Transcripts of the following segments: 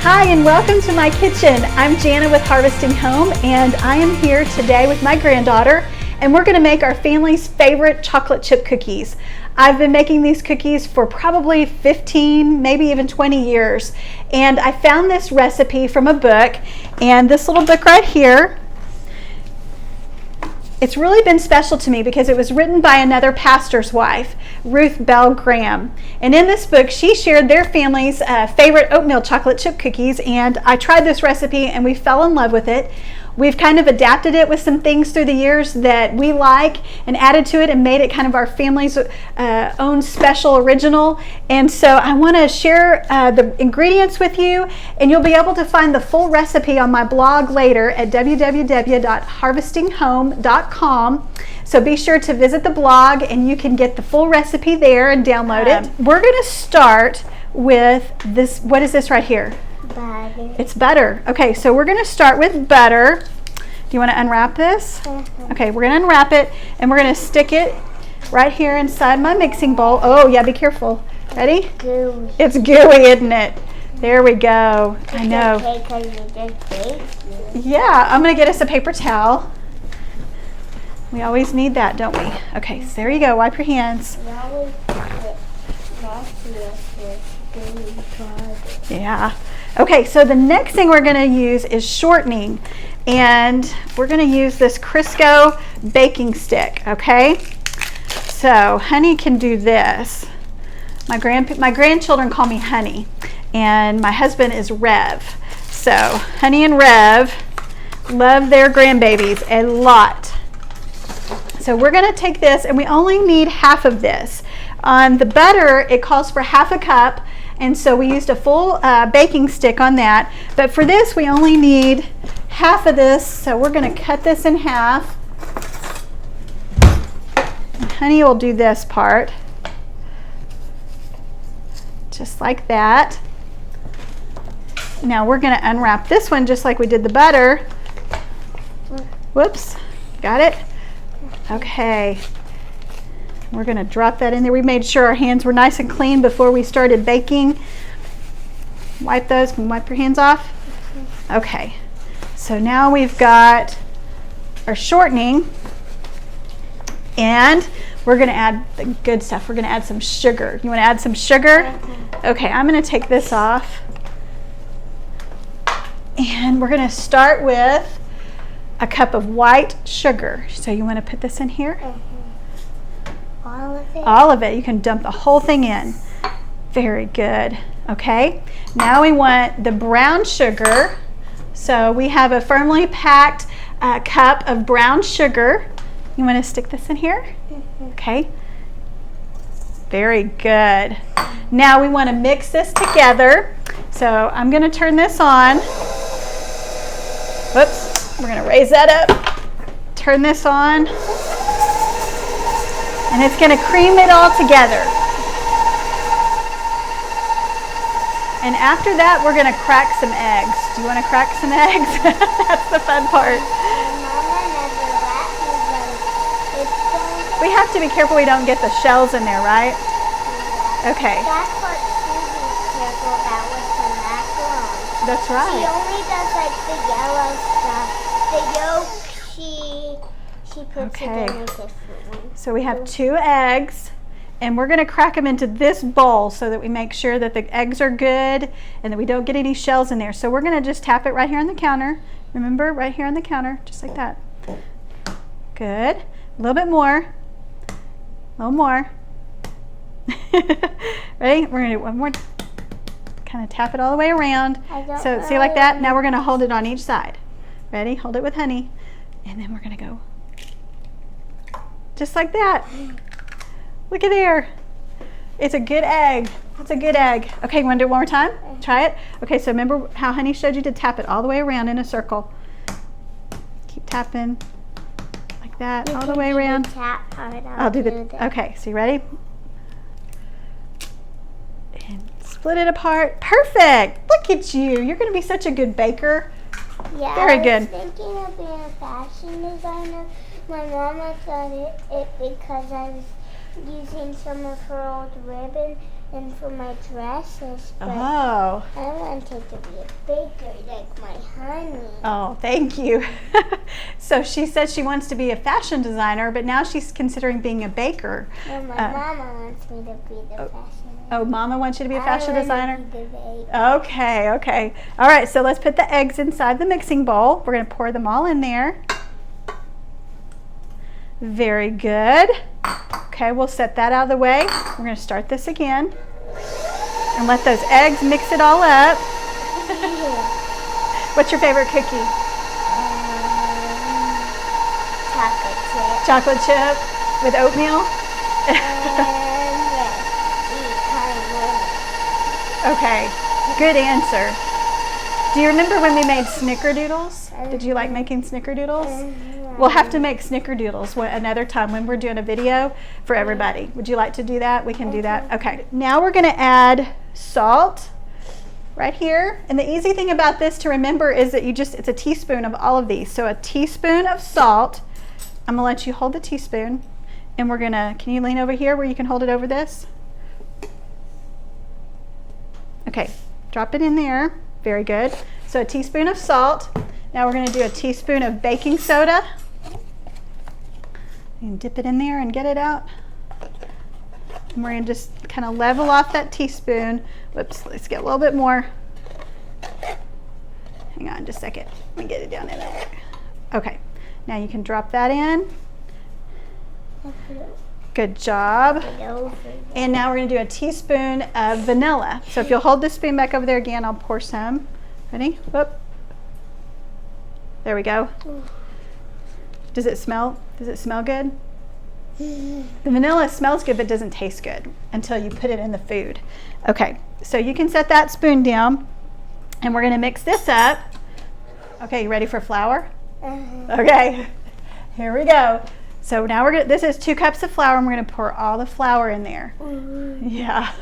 Hi and welcome to my kitchen. I'm Jana with Harvesting Home and I am here today with my granddaughter and we're going to make our family's favorite chocolate chip cookies. I've been making these cookies for probably 15, maybe even 20 years, and I found this recipe from a book, and this little book right here, it's really been special to me because it was written by another pastor's wife, Ruth Bell Graham. And in this book, she shared their family's favorite oatmeal chocolate chip cookies, and I tried this recipe and we fell in love with it. We've kind of adapted it with some things through the years that we like and added to it and made it kind of our family's own special original. And so I want to share the ingredients with you, and you'll be able to find the full recipe on my blog later at www.harvestinghome.com. So be sure to visit the blog and you can get the full recipe there and download it. We're going to start with this. What is this right here? Butter. It's butter. Okay, so we're going to start with butter. Do you want to unwrap this? Okay, we're going to unwrap it and we're going to stick it right here inside my mixing bowl. Oh yeah, be careful. Ready? Gooey. It's gooey, isn't it? There we go. I know. Okay, 'cause you just baked it. Yeah, I'm going to get us a paper towel. We always need that, don't we? Okay, so there you go. Wipe your hands. Yeah. Okay, so the next thing we're going to use is shortening, and we're going to use this Crisco baking stick, okay? So Honey can do this. My grandchildren call me Honey, and my husband is Rev. So Honey and Rev love their grandbabies a lot. So we're going to take this, and we only need half of this. On the butter, it calls for half a cup, and so we used a full baking stick on that. But for this, we only need half of this, so we're going to cut this in half. And Honey will do this part, just like that. Now we're going to unwrap this one just like we did the butter. Whoops, got it? Okay. We're going to drop that in there. We made sure our hands were nice and clean before we started baking. Wipe those. Can you wipe your hands off? Okay. So now we've got our shortening, and we're going to add the good stuff. We're going to add some sugar. You want to add some sugar? Okay, I'm going to take this off. And we're going to start with a cup of white sugar. So you want to put this in here? All of it? All of it. You can dump the whole thing in. Very good. Okay. Now we want the brown sugar. So we have a firmly packed cup of brown sugar. You want to stick this in here? Okay. Very good. Now we want to mix this together. So I'm going to turn this on. Whoops. We're going to raise that up. Turn this on. And it's going to cream it all together. And after that, we're going to crack some eggs. Do you want to crack some eggs? That's the fun part. We have to be careful we don't get the shells in there, right? Okay. That's what Susie's careful about with the macaroni. That's right. She only does like the yellow stuff. The yolk, she puts it in a different one. So we have 2 eggs, and we're going to crack them into this bowl so that we make sure that the eggs are good and that we don't get any shells in there. So we're going to just tap it right here on the counter. Remember, right here on the counter, just like that. Good. A little bit more. A little more. Ready? We're going to do one more. Kind of tap it all the way around. So see, like that? Now we're going to hold it on each side. Ready? Hold it with Honey. And then we're going to go just like that. Look at there. It's a good egg. It's a good egg. Okay, you want to do it one more time? Try it. Okay, so remember how Honey showed you to tap it all the way around in a circle. Keep tapping like that all the way around. Tap part. I'll do the. Okay, so you ready? And split it apart. Perfect. Look at you. You're going to be such a good baker. Yeah, Very good. I was thinking of being a fashion designer. My mama thought it because I was using some of her old ribbon, and for my dresses, but Oh. I wanted to be a baker like my honey. Oh, thank you. So she said she wants to be a fashion designer, but now she's considering being a baker. No, my mama wants me to be the fashion. Oh, Mama wants you to be a fashion designer? Be the baker. Okay, okay. All right, so let's put the eggs inside the mixing bowl. We're going to pour them all in there. Very good. Okay, we'll set that out of the way. We're going to start this again. And let those eggs mix it all up. What's your favorite cookie? Chocolate chip. Chocolate chip with oatmeal? Okay, good answer. Do you remember when we made snickerdoodles? Did you like making snickerdoodles? We'll have to make snickerdoodles another time when we're doing a video for everybody. Would you like to do that? We can do that. Okay, now we're gonna add salt right here. And the easy thing about this to remember is that it's a teaspoon of all of these. So a teaspoon of salt. I'm gonna let you hold the teaspoon. And we're gonna, can you lean over here where you can hold it over this? Okay, drop it in there. Very good. So a teaspoon of salt. Now we're gonna do a teaspoon of baking soda. You can dip it in there and get it out. And we're gonna just kind of level off that teaspoon. Whoops, let's get a little bit more. Hang on just a second. Let me get it down in there. Okay, now you can drop that in. Good job. And now we're gonna do a teaspoon of vanilla. So if you'll hold this spoon back over there again, I'll pour some. Ready? Whoop. There we go. Does it smell good? The vanilla smells good but doesn't taste good until you put it in the food. Okay, so you can set that spoon down and we're gonna mix this up. Okay, you ready for flour? Okay, here we go. So now this is 2 cups of flour and we're gonna pour all the flour in there. Yeah.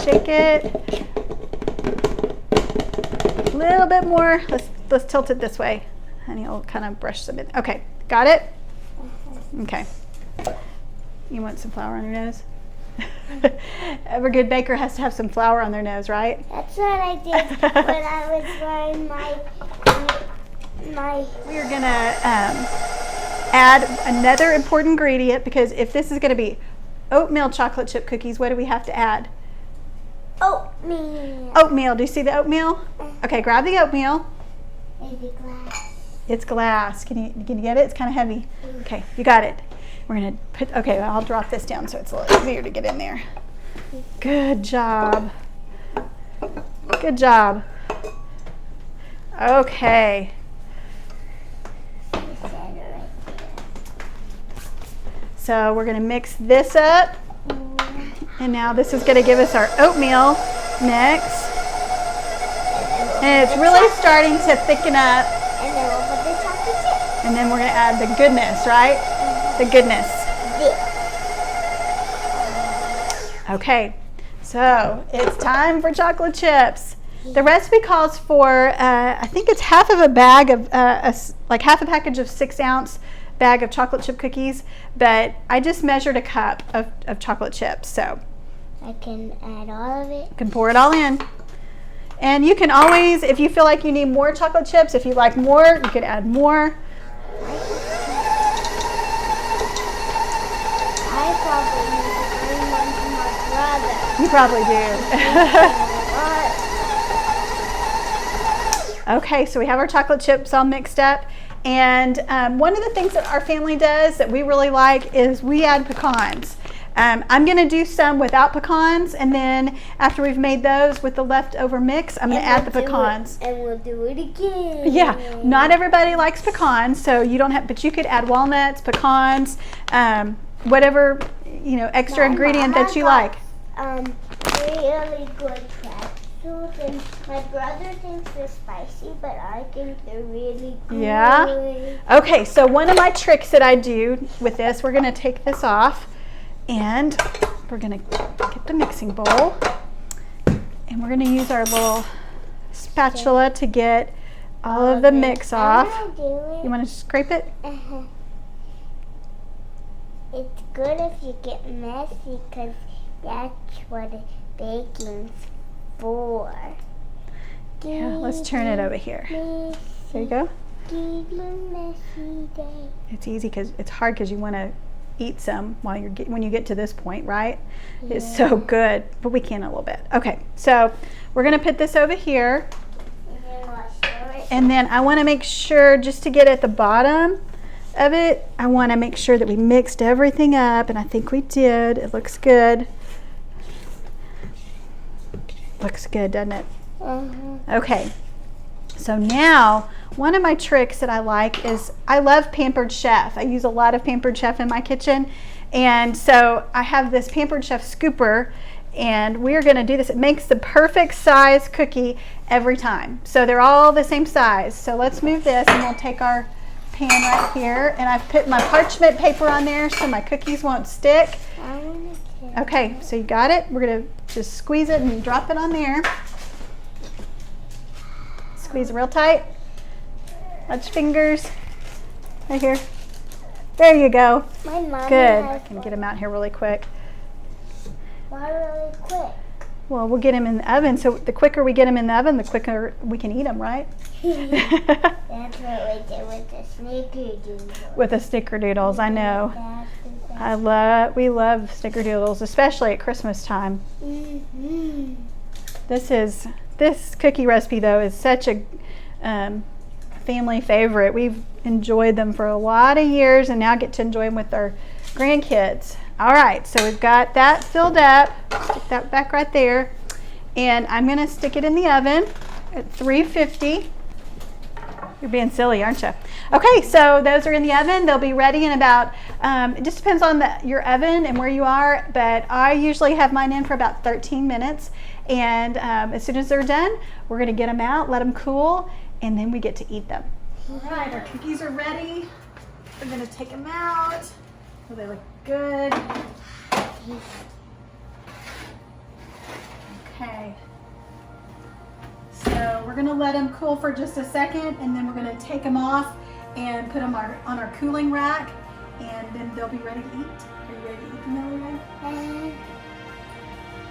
Shake it. A little bit more. Let's tilt it this way. And you'll kind of brush some in. Okay, got it? Okay. You want some flour on your nose? Every good baker has to have some flour on their nose, right? That's what I did when I was wearing my We're gonna add another important ingredient because if this is gonna be oatmeal chocolate chip cookies, what do we have to add? Oatmeal. Oatmeal. Do you see the oatmeal? Okay, grab the oatmeal. Is it glass? It's glass. Can you get it? It's kind of heavy. Okay, you got it. We're gonna put, okay, I'll drop this down so it's a little easier to get in there. Good job. Good job. Okay. So we're gonna mix this up. And now this is gonna give us our oatmeal mix. And it's really starting to thicken up. And then we'll put the chocolate chip. And then we're gonna add the goodness, right? The goodness. Okay, so it's time for chocolate chips. The recipe calls for, I think it's half of a bag of, like half a package of 6-ounce bag of chocolate chip cookies, but I just measured a cup of chocolate chips, so. I can add all of it. You can pour it all in. And you can always, if you feel like you need more chocolate chips, if you like more, you can add more. I probably need to bring one to my brother. You probably do. Okay, so we have our chocolate chips all mixed up. And one of the things that our family does that we really like is we add pecans. I'm going to do some without pecans, and then after we've made those with the leftover mix, I'm going to add the pecans. And we'll do it again. Yeah, not everybody likes pecans, so you don't have, but you could add walnuts, pecans, whatever, you know, extra ingredient that you like. Really good pretzels, and my brother thinks they're spicy, but I think they're really good. Yeah? Okay, so one of my tricks that I do with this, we're going to take this off. And we're gonna get the mixing bowl and we're gonna use our little spatula to get all of the mix off. You wanna scrape it? It's good if you get messy because that's what baking's for. Yeah, let's turn it over here. There you go. Messy day. It's easy because it's hard because you want to eat some while when you get to this point, right? Yeah. It's so good, but we can a little bit. Okay, so we're gonna put this over here, and then I want to make sure, just to get at the bottom of it, I want to make sure that we mixed everything up, and I think we did. It looks good. Looks good, doesn't it? Okay, so now one of my tricks that I like is I love Pampered Chef. I use a lot of Pampered Chef in my kitchen, and so I have this Pampered Chef scooper, and we're going to do this. It makes the perfect size cookie every time, so they're all the same size. So let's move this, and we'll take our pan right here, and I've put my parchment paper on there so my cookies won't stick. Okay, so you got it. We're going to just squeeze it and drop it on there. Squeeze it real tight. Watch fingers. Right here. There you go. My mom Good. I can get them out here really quick. Why really quick? Well, we'll get them in the oven. So the quicker we get them in the oven, the quicker we can eat them, right? That's what we did with the snickerdoodles. With the snickerdoodles, I know. We love snickerdoodles, especially at Christmas time. This cookie recipe though is such a family favorite. We've enjoyed them for a lot of years, and now get to enjoy them with our grandkids. All right, so we've got that filled up. Stick that back right there, and I'm going to stick it in the oven at 350. You're being silly, aren't you? Okay, so those are in the oven. They'll be ready in about, it just depends on your oven and where you are, but I usually have mine in for about 13 minutes. And as soon as they're done, we're gonna get them out, let them cool, and then we get to eat them. All right, our cookies are ready. We're gonna take them out. Oh, they look good. Okay. So we're gonna let them cool for just a second, and then we're gonna take them off and put them on our cooling rack, and then they'll be ready to eat. Are you ready to eat them, Ellie?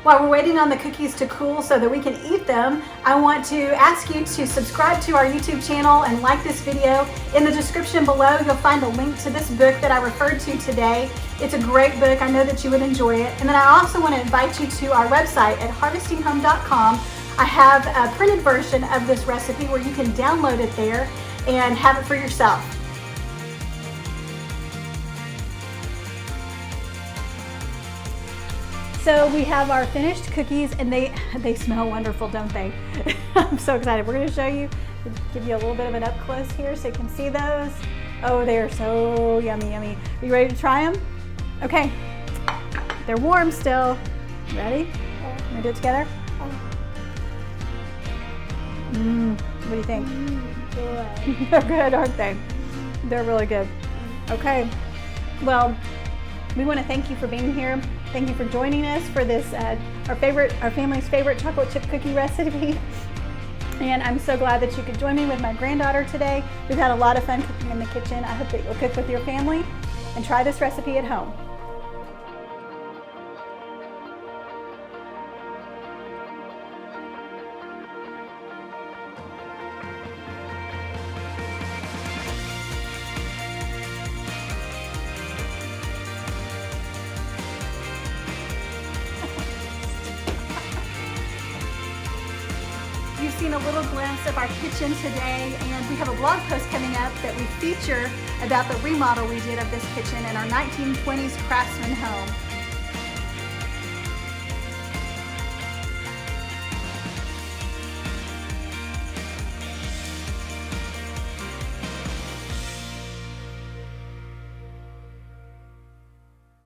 While we're waiting on the cookies to cool so that we can eat them, I want to ask you to subscribe to our YouTube channel and like this video. In the description below, you'll find a link to this book that I referred to today. It's a great book. I know that you would enjoy it. And then I also want to invite you to our website at harvestinghome.com. I have a printed version of this recipe where you can download it there and have it for yourself. So we have our finished cookies, and they smell wonderful, don't they? I'm so excited. We're going to show you, give you a little bit of an up close here so you can see those. Oh, they are so yummy, yummy. Are you ready to try them? Okay. They're warm still. Ready? Can we do it together? What do you think? Good. They're good, aren't they? They're really good. Okay. Well, we want to thank you for being here. Thank you for joining us for this, our family's favorite chocolate chip cookie recipe. And I'm so glad that you could join me with my granddaughter today. We've had a lot of fun cooking in the kitchen. I hope that you'll cook with your family and try this recipe at home. You've seen a little glimpse of our kitchen today, and we have a blog post coming up that we feature about the remodel we did of this kitchen in our 1920s Craftsman home.